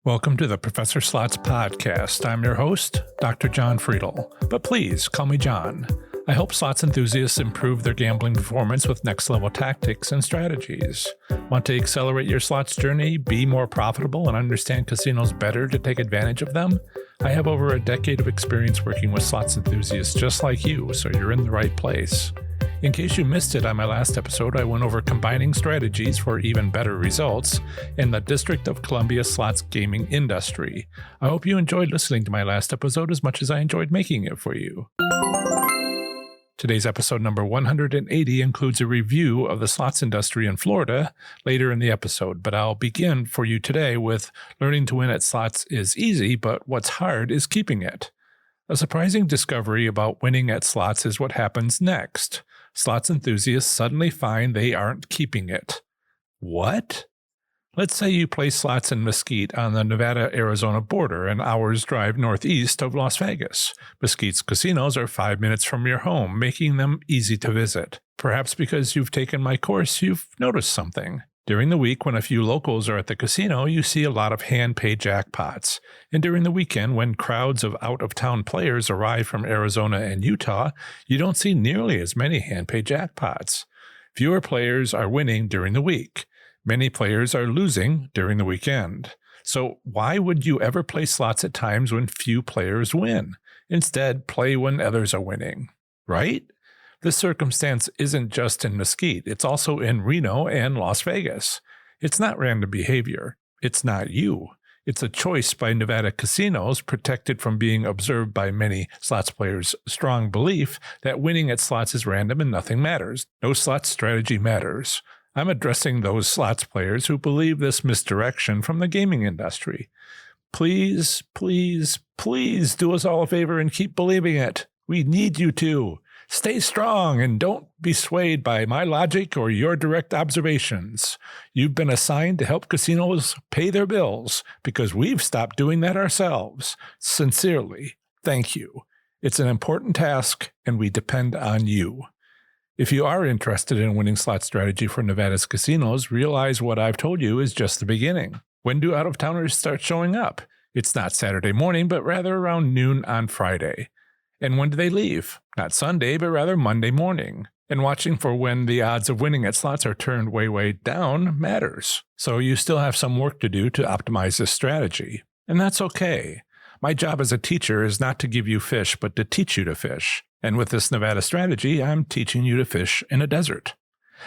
Welcome to the Professor Slots Podcast. I'm your host, Dr. John Friedel, but please call me John. I help slots enthusiasts improve their gambling performance with next-level tactics and strategies. Want to accelerate your slots journey, be more profitable, and understand casinos better to take advantage of them? I have over a decade of experience working with slots enthusiasts just like you, so you're in the right place. In case you missed it on my last episode, I went over combining strategies for even better results in the District of Columbia slots gaming industry. I hope you enjoyed listening to my last episode as much as I enjoyed making it for you. Today's episode number 180 includes a review of the slots industry in Florida later in the episode, but I'll begin for you today with learning to win at slots is easy, but what's hard is keeping it. A surprising discovery about winning at slots is what happens next. Slots enthusiasts suddenly find they aren't keeping it. What? Let's say you play slots in Mesquite on the Nevada-Arizona border, an hour's drive northeast of Las Vegas. Mesquite's casinos are 5 minutes from your home, making them easy to visit. Perhaps because you've taken my course, you've noticed something. During the week, when a few locals are at the casino, you see a lot of hand-pay jackpots. And during the weekend, when crowds of out-of-town players arrive from Arizona and Utah, you don't see nearly as many hand-pay jackpots. Fewer players are winning during the week. Many players are losing during the weekend. So why would you ever play slots at times when few players win? Instead, play when others are winning, right? This circumstance isn't just in Mesquite, it's also in Reno and Las Vegas. It's not random behavior. It's not you. It's a choice by Nevada casinos, protected from being observed by many slots players' strong belief that winning at slots is random and nothing matters. No slots strategy matters. I'm addressing those slots players who believe this misdirection from the gaming industry. Please, please, please do us all a favor and keep believing it. We need you to. Stay strong and don't be swayed by my logic or your direct observations. You've been assigned to help casinos pay their bills because we've stopped doing that ourselves. Sincerely, thank you. It's an important task and we depend on you. If you are interested in winning slot strategy for Nevada's casinos, realize what I've told you is just the beginning. When do out-of-towners start showing up? It's not Saturday morning, but rather around noon on Friday. And when do they leave? Not Sunday, but rather Monday morning. And watching for when the odds of winning at slots are turned way down matters. So you still have some work to do to optimize this strategy. And that's okay. My job as a teacher is not to give you fish, but to teach you to fish. And with this Nevada strategy, I'm teaching you to fish in a desert.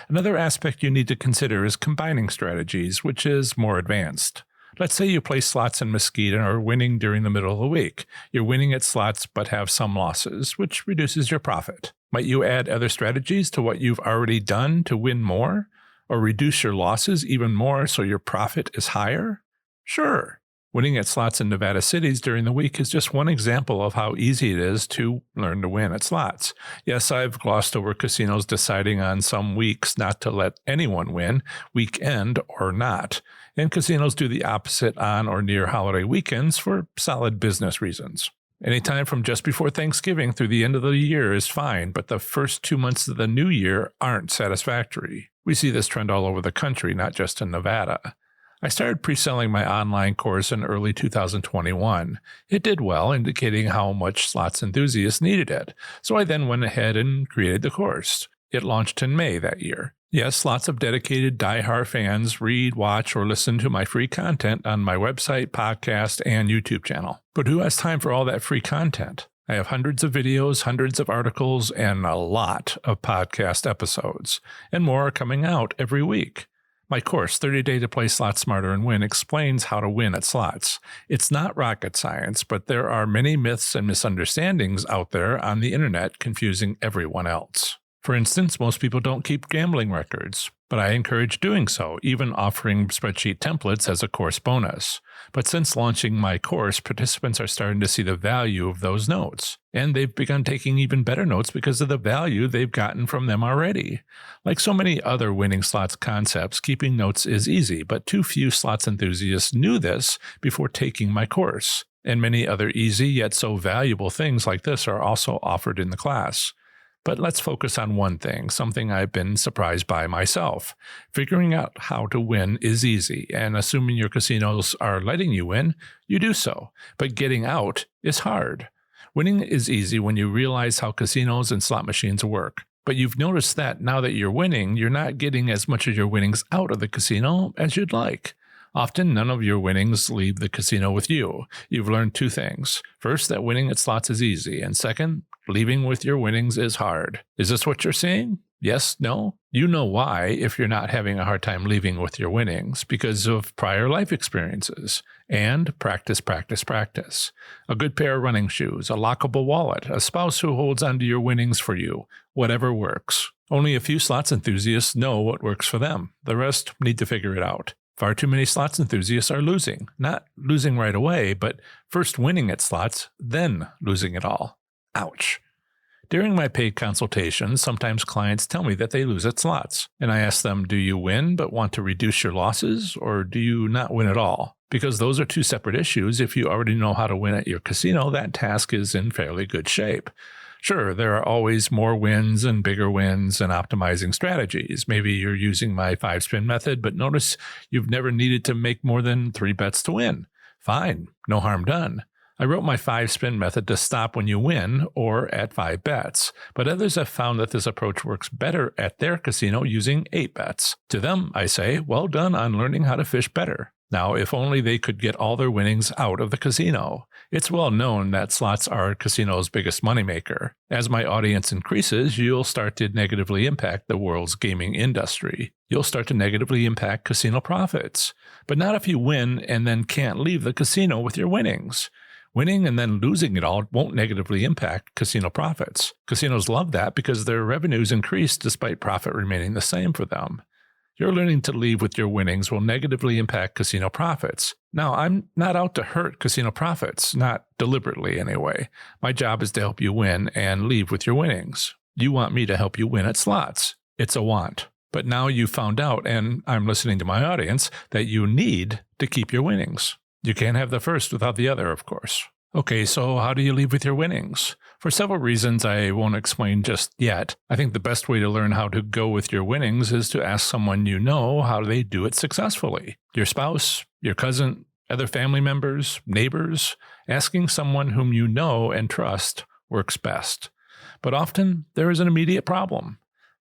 Another aspect you need to consider is combining strategies, which is more advanced. Let's say you play slots in Mesquite and are winning during the middle of the week. You're winning at slots but have some losses, which reduces your profit. Might you add other strategies to what you've already done to win more? Or reduce your losses even more so your profit is higher? Sure. Winning at slots in Nevada cities during the week is just one example of how easy it is to learn to win at slots. Yes, I've glossed over casinos deciding on some weeks not to let anyone win, weekend or not. And casinos do the opposite on or near holiday weekends for solid business reasons. Anytime from just before Thanksgiving through the end of the year is fine, but the first 2 months of the new year aren't satisfactory. We see this trend all over the country, not just in Nevada. I started pre-selling my online course in early 2021. It did well, indicating how much slots enthusiasts needed it, so I then went ahead and created the course. It launched in May that year. Yes, lots of dedicated die-hard fans read, watch, or listen to my free content on my website, podcast, and YouTube channel. But who has time for all that free content? I have hundreds of videos, hundreds of articles, and a lot of podcast episodes, and more are coming out every week. My course, 30 Day to Play Slots Smarter and Win, explains how to win at slots. It's not rocket science, but there are many myths and misunderstandings out there on the internet confusing everyone else. For instance, most people don't keep gambling records, but I encourage doing so, even offering spreadsheet templates as a course bonus. But since launching my course, participants are starting to see the value of those notes, and they've begun taking even better notes because of the value they've gotten from them already. Like so many other winning slots concepts, keeping notes is easy, but too few slots enthusiasts knew this before taking my course. And many other easy yet so valuable things like this are also offered in the class. But let's focus on one thing, something I've been surprised by myself. Figuring out how to win is easy, and assuming your casinos are letting you win, you do so. But getting out is hard. Winning is easy when you realize how casinos and slot machines work. But you've noticed that now that you're winning, you're not getting as much of your winnings out of the casino as you'd like. Often, none of your winnings leave the casino with you. You've learned two things. First, that winning at slots is easy. And second, leaving with your winnings is hard. Is this what you're seeing? Yes? No? You know why if you're not having a hard time leaving with your winnings, because of prior life experiences. And practice, practice, practice. A good pair of running shoes, a lockable wallet, a spouse who holds onto your winnings for you. Whatever works. Only a few slots enthusiasts know what works for them. The rest need to figure it out. Far too many slots enthusiasts are losing. Not losing right away, but first winning at slots, then losing it all. Ouch. During my paid consultations, sometimes clients tell me that they lose at slots. And I ask them, do you win but want to reduce your losses, or do you not win at all? Because those are two separate issues. If you already know how to win at your casino, that task is in fairly good shape. Sure, there are always more wins and bigger wins and optimizing strategies. Maybe you're using my 5-spin method, but notice you've never needed to make more than 3 bets to win. Fine, no harm done. I wrote my 5-spin method to stop when you win or at 5 bets, but others have found that this approach works better at their casino using 8 bets. To them, I say, well done on learning how to fish better. Now, if only they could get all their winnings out of the casino. It's well known that slots are a casino's biggest moneymaker. As my audience increases, you'll start to negatively impact the world's gaming industry. You'll start to negatively impact casino profits. But not if you win and then can't leave the casino with your winnings. Winning and then losing it all won't negatively impact casino profits. Casinos love that because their revenues increase despite profit remaining the same for them. Your learning to leave with your winnings will negatively impact casino profits. Now, I'm not out to hurt casino profits, not deliberately anyway. My job is to help you win and leave with your winnings. You want me to help you win at slots. It's a want. But now you've found out, and I'm listening to my audience, that you need to keep your winnings. You can't have the first without the other, of course. Okay, so how do you leave with your winnings? For several reasons I won't explain just yet, I think the best way to learn how to go with your winnings is to ask someone you know how they do it successfully. Your spouse, your cousin, other family members, neighbors. Asking someone whom you know and trust works best. But often there is an immediate problem.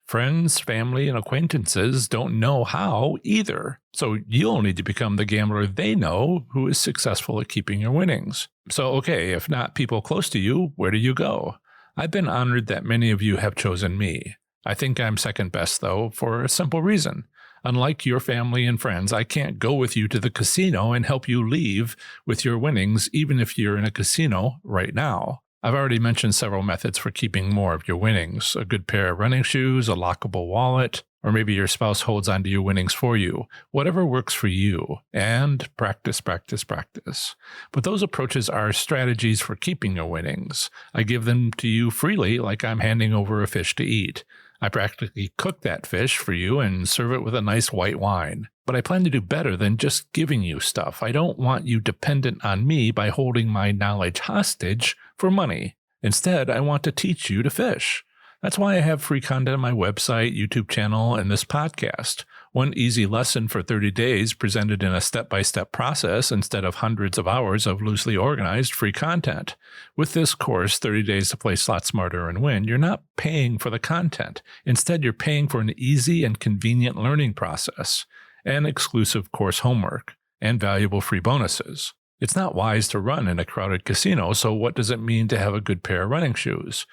Friends, family, and acquaintances don't know how either, so you'll need to become the gambler they know who is successful at keeping your winnings. So, okay, if not people close to you, where do you go? I've been honored that many of you have chosen me. I think I'm second best, though, for a simple reason. Unlike your family and friends, I can't go with you to the casino and help you leave with your winnings, even if you're in a casino right now. I've already mentioned several methods for keeping more of your winnings. A good pair of running shoes, a lockable wallet, or maybe your spouse holds onto your winnings for you. Whatever works for you. And practice, practice, practice. But those approaches are strategies for keeping your winnings. I give them to you freely like I'm handing over a fish to eat. I practically cook that fish for you and serve it with a nice white wine. But I plan to do better than just giving you stuff. I don't want you dependent on me by holding my knowledge hostage for money. Instead, I want to teach you to fish. That's why I have free content on my website, YouTube channel, and this podcast. One easy lesson for 30 days presented in a step-by-step process instead of hundreds of hours of loosely organized free content. With this course, 30 Days to Play Slots Smarter and Win, you're not paying for the content. Instead, you're paying for an easy and convenient learning process, and exclusive course homework, and valuable free bonuses. It's not wise to run in a crowded casino, so what does it mean to have a good pair of running shoes?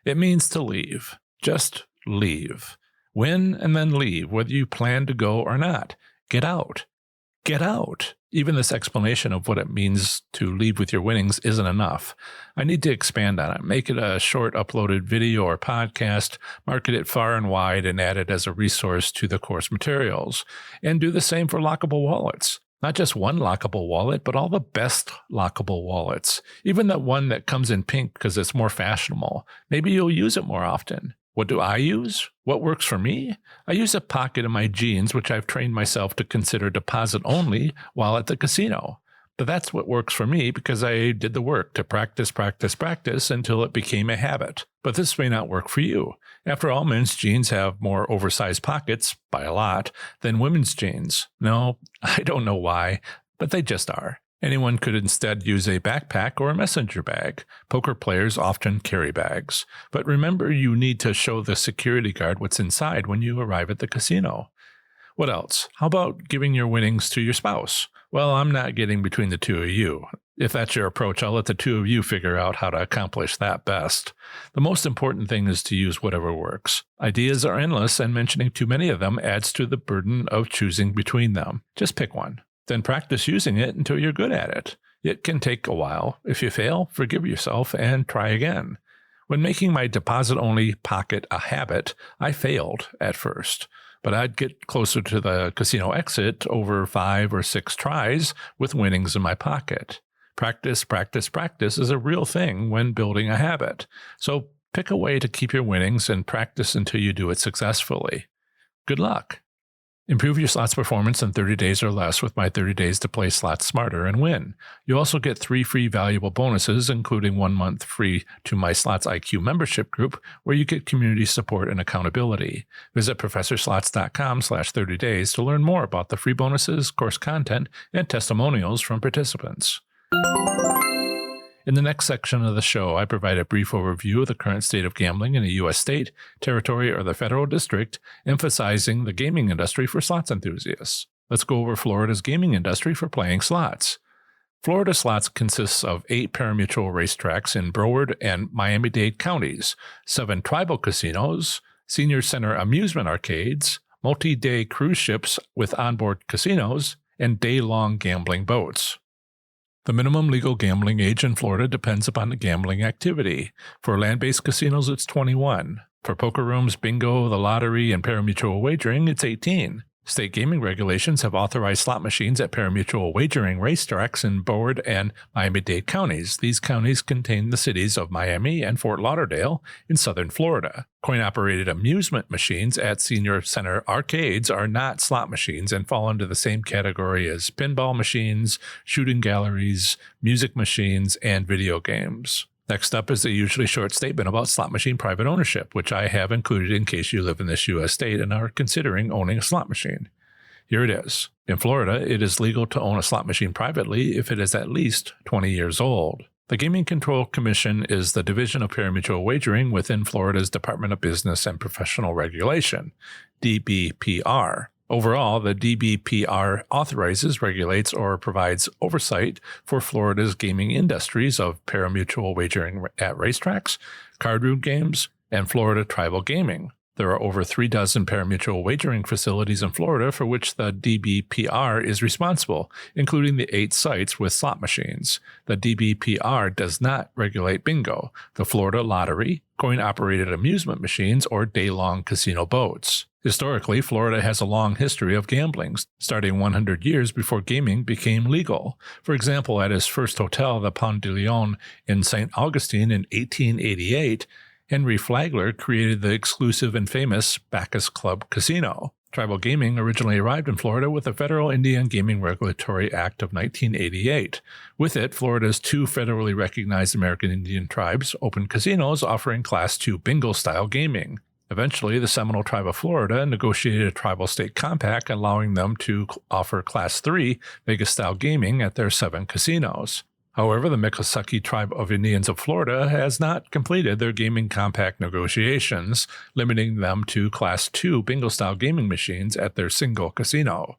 It means to leave. Just leave. Win and then leave, whether you plan to go or not. Get out. Get out. Even this explanation of what it means to leave with your winnings isn't enough. I need to expand on it, make it a short uploaded video or podcast, market it far and wide, and add it as a resource to the course materials. And do the same for lockable wallets. Not just one lockable wallet, but all the best lockable wallets. Even that one that comes in pink because it's more fashionable. Maybe you'll use it more often. What do I use? What works for me? I use a pocket in my jeans, which I've trained myself to consider deposit only while at the casino. But that's what works for me because I did the work to practice until it became a habit. But this may not work for you. After all, men's jeans have more oversized pockets, by a lot, than women's jeans. No, I don't know why, but they just are. Anyone could instead use a backpack or a messenger bag. Poker players often carry bags. But remember, you need to show the security guard what's inside when you arrive at the casino. What else? How about giving your winnings to your spouse? Well, I'm not getting between the two of you. If that's your approach, I'll let the two of you figure out how to accomplish that best. The most important thing is to use whatever works. Ideas are endless, and mentioning too many of them adds to the burden of choosing between them. Just pick one. Then practice using it until you're good at it. It can take a while. If you fail, forgive yourself and try again. When making my deposit-only pocket a habit, I failed at first. But I'd get closer to the casino exit over 5 or 6 tries with winnings in my pocket. Practice is a real thing when building a habit. So pick a way to keep your winnings and practice until you do it successfully. Good luck. Improve your slots performance in 30 days or less with my 30 days to play slots smarter and win. You also get 3 free valuable bonuses, including 1 month free to my Slots IQ membership group, where you get community support and accountability. Visit ProfessorSlots.com/30 days to learn more about the free bonuses, course content, and testimonials from participants. In the next section of the show, I provide a brief overview of the current state of gambling in a U.S. state, territory, or the federal district, emphasizing the gaming industry for slots enthusiasts. Let's go over Florida's gaming industry for playing slots. Florida slots consists of 8 parimutuel racetracks in Broward and Miami-Dade counties, 7 tribal casinos, senior center amusement arcades, multi-day cruise ships with onboard casinos, and day-long gambling boats. The minimum legal gambling age in Florida depends upon the gambling activity. For land-based casinos, it's 21. For poker rooms, bingo, the lottery, and parimutuel wagering, it's 18. State gaming regulations have authorized slot machines at parimutuel wagering racetracks in Broward and Miami-Dade counties. These counties contain the cities of Miami and Fort Lauderdale in southern Florida. Coin-operated amusement machines at senior center arcades are not slot machines and fall into the same category as pinball machines, shooting galleries, music machines, and video games. Next up is the usually short statement about slot machine private ownership, which I have included in case you live in this U.S. state and are considering owning a slot machine. Here it is. In Florida, it is legal to own a slot machine privately if it is at least 20 years old. The Gaming Control Commission is the division of parimutuel wagering within Florida's Department of Business and Professional Regulation, DBPR. Overall, the DBPR authorizes, regulates, or provides oversight for Florida's gaming industries of parimutuel wagering at racetracks, card room games, and Florida tribal gaming. There are over 36 parimutuel wagering facilities in Florida for which the DBPR is responsible, including the 8 sites with slot machines. The DBPR does not regulate bingo, the Florida lottery, coin-operated amusement machines, or day-long casino boats. Historically, Florida has a long history of gambling, starting 100 years before gaming became legal. For example, at his first hotel, the Pont de Leon in St. Augustine in 1888, Henry Flagler created the exclusive and famous Bacchus Club Casino. Tribal gaming originally arrived in Florida with the Federal Indian Gaming Regulatory Act of 1988. With it, Florida's 2 federally recognized American Indian tribes opened casinos offering Class II bingo-style gaming. Eventually, the Seminole Tribe of Florida negotiated a tribal state compact allowing them to offer Class III Vegas-style gaming at their 7 casinos. However, the Miccosukee Tribe of Indians of Florida has not completed their gaming compact negotiations, limiting them to Class II bingo-style gaming machines at their single casino.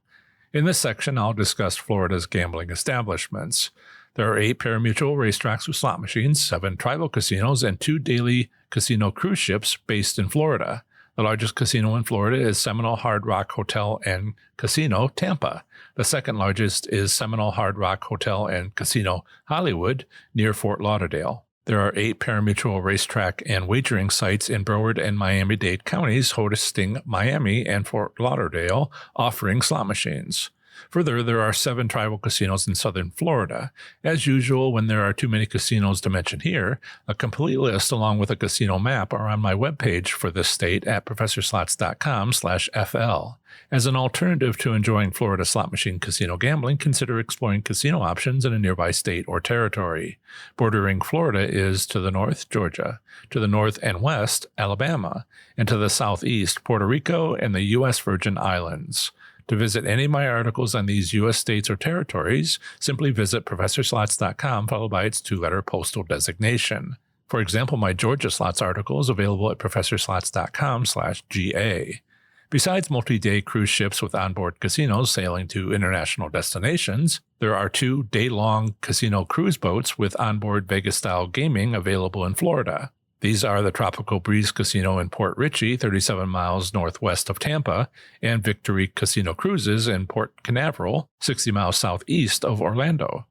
In this section, I'll discuss Florida's gambling establishments. There are 8 parimutuel racetracks with slot machines, 7 tribal casinos, and 2 daily casino cruise ships based in Florida. The largest casino in Florida is Seminole Hard Rock Hotel and Casino, Tampa. The second largest is Seminole Hard Rock Hotel and Casino, Hollywood, near Fort Lauderdale. There are 8 parimutuel racetrack and wagering sites in Broward and Miami-Dade counties hosting Miami and Fort Lauderdale, offering slot machines. Further, there are 7 tribal casinos in southern Florida. As usual, when there are too many casinos to mention here, a complete list along with a casino map are on my webpage for this state at professorslots.com/FL. As an alternative to enjoying Florida slot machine casino gambling, consider exploring casino options in a nearby state or territory. Bordering Florida is to the north, Georgia, to the north and west, Alabama, and to the southeast, Puerto Rico and the U.S. Virgin Islands. To visit any of my articles on these U.S. states or territories, simply visit professorslots.com followed by its 2-letter postal designation. For example, my Georgia Slots article is available at professorslots.com/GA. Besides multi-day cruise ships with onboard casinos sailing to international destinations, there are 2 day-long casino cruise boats with onboard Vegas-style gaming available in Florida. These are the Tropical Breeze Casino in Port Richey, 37 miles northwest of Tampa, and Victory Casino Cruises in Port Canaveral, 60 miles southeast of Orlando.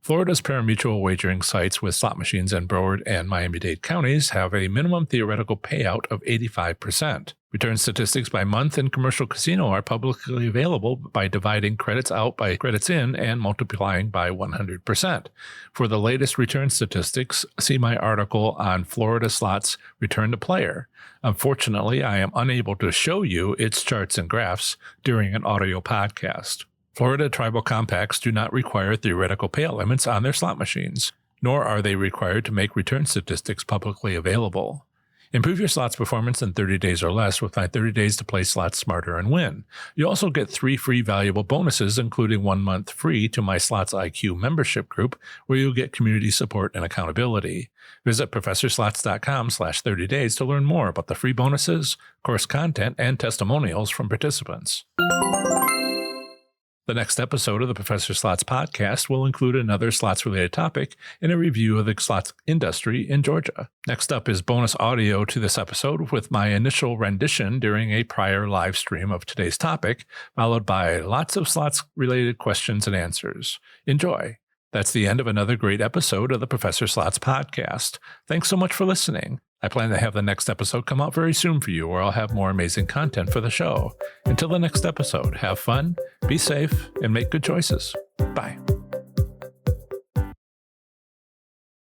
Florida's pari-mutuel wagering sites with slot machines in Broward and Miami-Dade counties have a minimum theoretical payout of 85%. Return statistics by month in commercial casino are publicly available by dividing credits out by credits in and multiplying by 100%. For the latest return statistics, see my article on Florida Slots Return to Player. Unfortunately, I am unable to show you its charts and graphs during an audio podcast. Florida tribal compacts do not require theoretical payout limits on their slot machines, nor are they required to make return statistics publicly available. Improve your slots performance in 30 days or less with my 30 days to play slots smarter and win. You also get 3 free valuable bonuses, including 1 month free to my Slots IQ membership group, where you'll get community support and accountability. Visit professorslots.com/30 days to learn more about the free bonuses, course content, and testimonials from participants. The next episode of the Professor Slots podcast will include another slots-related topic and a review of the slots industry in Georgia. Next up is bonus audio to this episode with my initial rendition during a prior live stream of today's topic, followed by lots of slots-related questions and answers. Enjoy. That's the end of another great episode of the Professor Slots podcast. Thanks so much for listening. I plan to have the next episode come out very soon for you, where I'll have more amazing content for the show. Until the next episode, have fun, be safe, and make good choices. Bye.